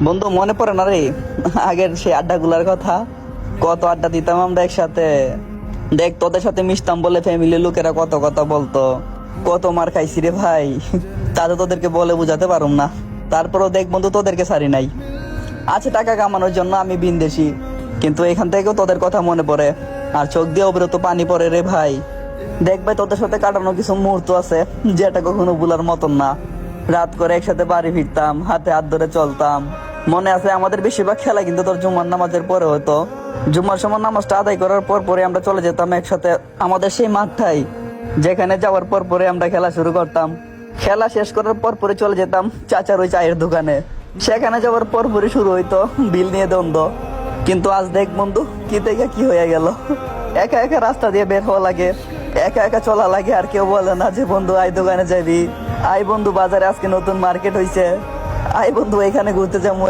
বন্ধু মনে পড়ে না রে আগের সেই আড্ডাগুলার কথা? কত আড্ডা দিতাম আমরা একসাথে। দেখ তোদের সাথে মিশতাম বলে ফ্যামিলির লোকেরা কত কথা বলতো, কত মার খাইছি রে ভাই। তাতে তোদেরকে বলে বুঝাতে পারুম না। তারপরও দেখ বন্ধু, তোদেরকে ছাড়ি নাই। আছে টাকা কামানোর জন্য আমি বিন্দেশি, কিন্তু এখান থেকেও তোদের কথা মনে পড়ে, আর চোখ দিয়ে অবিরত পানি পড়ে রে ভাই। দেখ ভাই, তোদের সাথে কাটানো কিছু মুহূর্ত আছে যেটা কখনো ভুলার মতন না। রাত করে একসাথে বাড়ি ফিরতাম, হাতে হাত ধরে চলতাম। মনে আছে আমাদের বেশিরভাগ খেলা কিন্তু তোর জুমার নামাজের পরে হতো। জুমার সময় নামাজটা আদায় করার পর পরে আমরা চলে যেতাম একসাথে আমাদের সেই মাঠটাই, যেখানে যাওয়ার পর পরে আমরা খেলা শুরু করতাম। খেলা শেষ করার পর পরে চলে যেতাম চাচার ওই চায়ের দোকানে। সেখানে যাওয়ার পর পরে শুরু হইতো বিল নিয়ে দ্বন্দ্ব। কিন্তু আজ দেখ বন্ধু, কি থেকে কি হয়ে গেল। একা একা রাস্তা দিয়ে বের হওয়া লাগে, একা একা চলা লাগে, আর কেউ বলে না যে বন্ধু আই দোকানে যাবি, আই বন্ধু বাজারে আজকে নতুন মার্কেট হইছে, আই বন্ধু এখানে ঘুরতে যাবো।